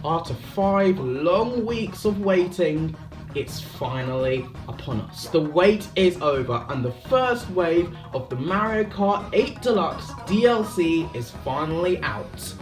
After 5 long weeks of waiting, it's finally upon us. The wait is over and the first wave of the Mario Kart 8 Deluxe DLC is finally out.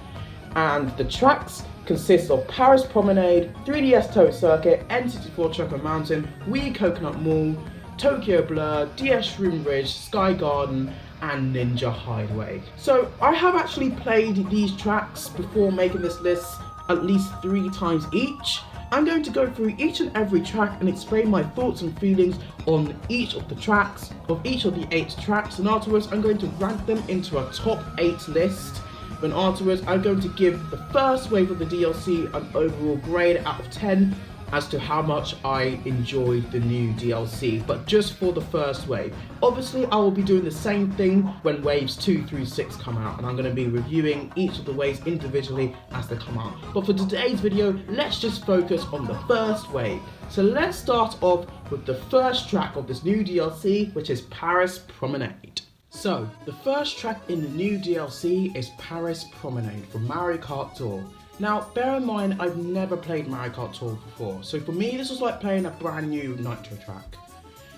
And the tracks consist of Paris Promenade, 3DS Toad Circuit, N64 Choco Mountain, Wii Coconut Mall, Tokyo Blur, DS Shroom Ridge, Sky Garden, and Ninja Hideaway. So I have actually played these tracks before making this list at least 3 times each. I'm going to go through each and every track and explain my thoughts and feelings on each of the tracks, of each of the 8 tracks, and afterwards I'm going to rank them into a top 8 list. Then afterwards I'm going to give the first wave of the DLC an overall grade out of 10 as to how much I enjoyed the new DLC, but just for the first wave. Obviously I will be doing the same thing when waves 2 through 6 come out, and I'm going to be reviewing each of the waves individually as they come out. But for today's video, let's just focus on the first wave. So let's start off with the first track of this new DLC, which is Paris Promenade. So, the first track in the new DLC is Paris Promenade from Mario Kart Tour. Now, bear in mind, I've never played Mario Kart Tour before, so for me this was like playing a brand new Nitro track.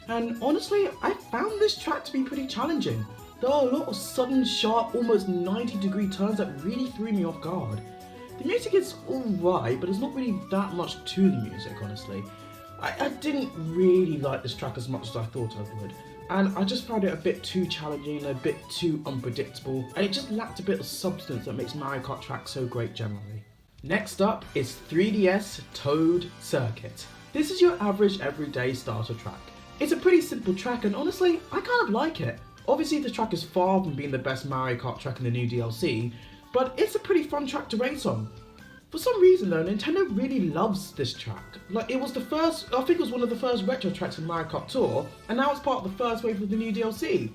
And honestly, I found this track to be pretty challenging. There are a lot of sudden, sharp, almost 90-degree turns that really threw me off guard. The music is alright, but there's not really that much to the music, honestly. I didn't really like this track as much as I thought I would. And I just found it a bit too challenging and a bit too unpredictable, and it just lacked a bit of substance that makes Mario Kart tracks so great generally. Next up is 3DS Toad Circuit. This is your average everyday starter track. It's a pretty simple track and honestly, I kind of like it. Obviously the track is far from being the best Mario Kart track in the new DLC, but it's a pretty fun track to race on. For some reason though, Nintendo really loves this track. Like, it was the first, I think it was one of the first retro tracks in Mario Kart Tour, and now it's part of the first wave of the new DLC.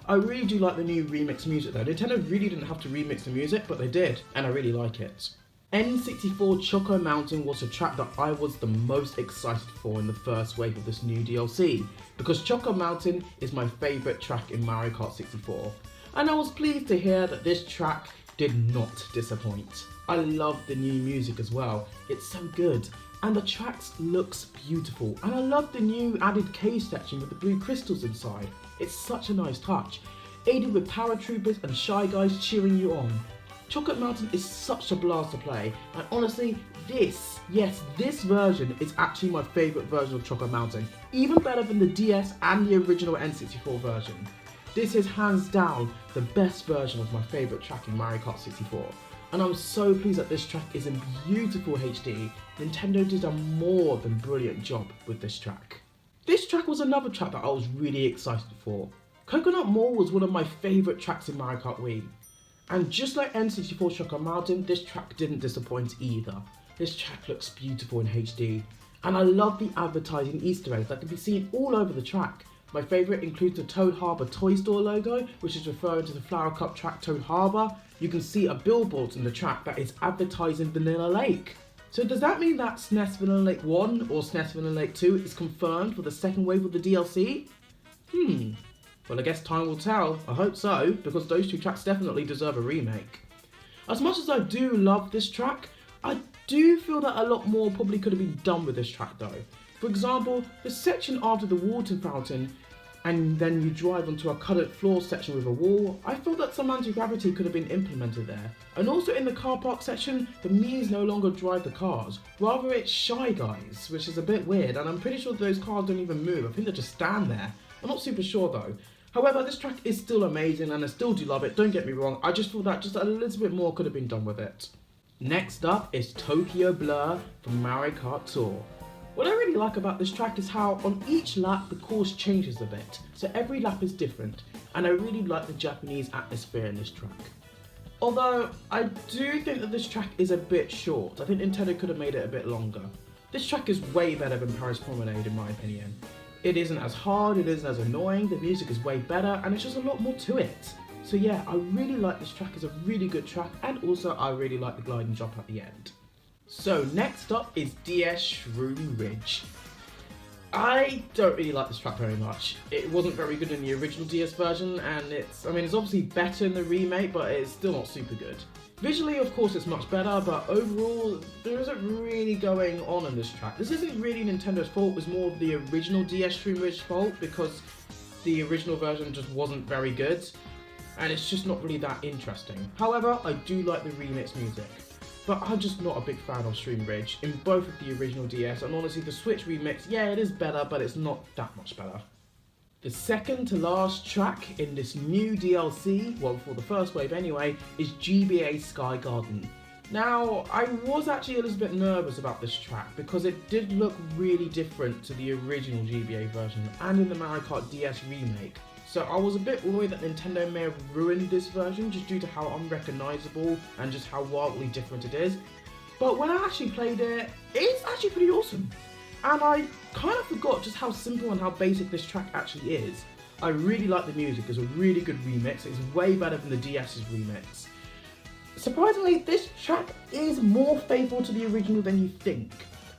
I really do like the new remix music though. Nintendo really didn't have to remix the music, but they did, and I really like it. N64 Choco Mountain was a track that I was the most excited for in the first wave of this new DLC, because Choco Mountain is my favourite track in Mario Kart 64, and I was pleased to hear that this track did not disappoint. I love the new music as well, it's so good, and the tracks looks beautiful, and I love the new added cave section with the blue crystals inside. It's such a nice touch, aided with paratroopers and Shy Guys cheering you on. Chocolate Mountain is such a blast to play, and honestly, this version is actually my favourite version of Chocolate Mountain, even better than the DS and the original N64 version. This is hands down the best version of my favourite track in Mario Kart 64, and I'm so pleased that this track is in beautiful HD. Nintendo did a more than brilliant job with this track. This track was another track that I was really excited for. Coconut Mall was one of my favourite tracks in Mario Kart Wii. And just like N64 Choco Mountain, this track didn't disappoint either. This track looks beautiful in HD, and I love the advertising Easter eggs that can be seen all over the track. My favourite includes the Toad Harbor Toy Store logo, which is referring to the Flower Cup track Toad Harbor. You can see a billboard in the track that is advertising Vanilla Lake. So does that mean that SNES Vanilla Lake 1 or SNES Vanilla Lake 2 is confirmed for the second wave of the DLC? Well, I guess time will tell. I hope so, because those 2 tracks definitely deserve a remake. As much as I do love this track, I do feel that a lot more probably could have been done with this track though. For example, the section after the water fountain, and then you drive onto a coloured floor section with a wall, I feel that some anti-gravity could have been implemented there. And also in the car park section, the Miis no longer drive the cars, rather it's Shy Guys, which is a bit weird, and I'm pretty sure those cars don't even move. I think they just stand there. I'm not super sure though. However, this track is still amazing and I still do love it, don't get me wrong, I just feel that just a little bit more could have been done with it. Next up is Tokyo Blur from Mario Kart Tour. What I really like about this track is how on each lap the course changes a bit, so every lap is different, and I really like the Japanese atmosphere in this track. Although, I do think that this track is a bit short. I think Nintendo could have made it a bit longer. This track is way better than Paris Promenade in my opinion. It isn't as hard, it isn't as annoying, the music is way better, and it's just a lot more to it. So yeah, I really like this track, it's a really good track, and also I really like the gliding jump at the end. So next up is DS Shroom Ridge. I don't really like this track very much. It wasn't very good in the original DS version, and it's obviously better in the remake, but it's still not super good. Visually, of course, it's much better, but overall, there isn't really going on in this track. This isn't really Nintendo's fault, it was more of the original DS Shroom Ridge's fault, because the original version just wasn't very good, and it's just not really that interesting. However, I do like the remix music. But I'm just not a big fan of Shroom Ridge in both of the original DS, and honestly the Switch remix, yeah, it is better, but it's not that much better. The second to last track in this new DLC, well for the first wave anyway, is GBA Sky Garden. Now, I was actually a little bit nervous about this track because it did look really different to the original GBA version and in the Mario Kart DS remake. So I was a bit worried that Nintendo may have ruined this version just due to how unrecognisable and just how wildly different it is. But when I actually played it, it's actually pretty awesome. And I kind of forgot just how simple and how basic this track actually is. I really like the music, it's a really good remix, it's way better than the DS's remix. Surprisingly, this track is more faithful to the original than you think,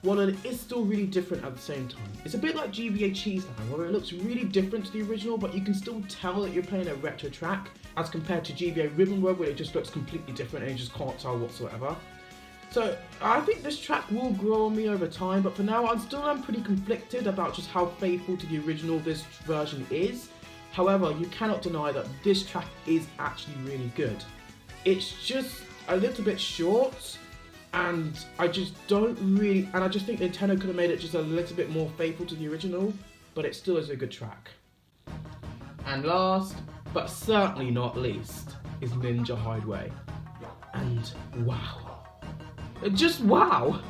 while it is still really different at the same time. It's a bit like GBA Cheeseland, where it looks really different to the original, but you can still tell that you're playing a retro track, as compared to GBA Ribbon Road, where it just looks completely different and you just can't tell whatsoever. So, I think this track will grow on me over time, but for now I'm pretty conflicted about just how faithful to the original this version is. However, you cannot deny that this track is actually really good. It's just a little bit short, and I just think Nintendo could have made it just a little bit more faithful to the original, but it still is a good track. And last, but certainly not least, is Ninja Hideaway. And wow. Just wow!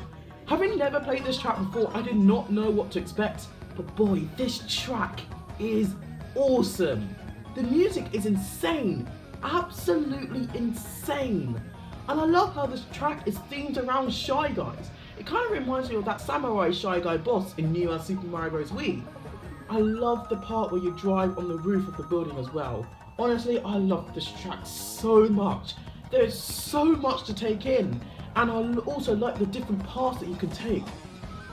Having never played this track before, I did not know what to expect, but boy, this track is awesome! The music is insane! Absolutely insane! And I love how this track is themed around Shy Guys. It kind of reminds me of that samurai Shy Guy boss in New Super Mario Bros. Wii. I love the part where you drive on the roof of the building as well. Honestly, I love this track so much. There's so much to take in. And I also like the different paths that you can take.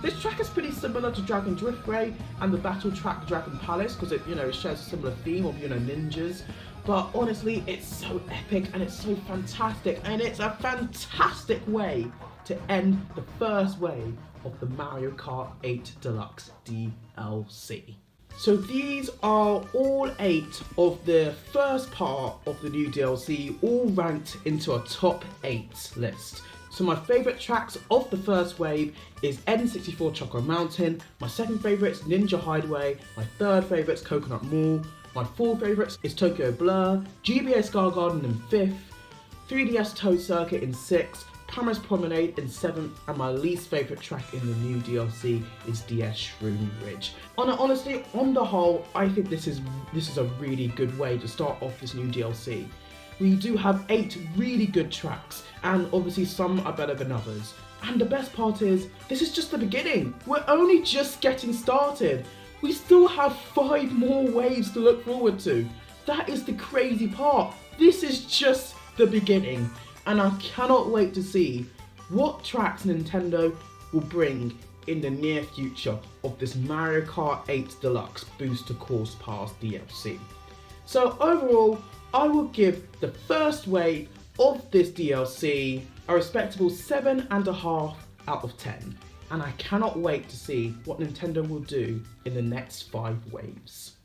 This track is pretty similar to Dragon Driftway and the battle track Dragon Palace because it shares a similar theme of ninjas. But honestly, it's so epic and it's so fantastic, and it's a fantastic way to end the first wave of the Mario Kart 8 Deluxe DLC. So these are all 8 of the first part of the new DLC, all ranked into a top 8 list. So my favourite tracks of the first wave is N64 Choco Mountain, my second favourite is Ninja Hideaway, my third favourite is Coconut Mall, my 4 favourites is Tokyo Blur, GBA Sky Garden in 5th, 3DS Toad Circuit in 6th, Paris Promenade in 7th, and my least favourite track in the new DLC is DS Shroom Ridge. Honestly, on the whole, I think this is a really good way to start off this new DLC. We do have 8 really good tracks, and obviously some are better than others. And the best part is, this is just the beginning. We're only just getting started. We still have 5 more waves to look forward to. That is the crazy part. This is just the beginning, and I cannot wait to see what tracks Nintendo will bring in the near future of this Mario Kart 8 Deluxe Booster Course Pass DLC. So overall, I will give the first wave of this DLC a respectable 7.5 out of 10. And I cannot wait to see what Nintendo will do in the next 5 waves.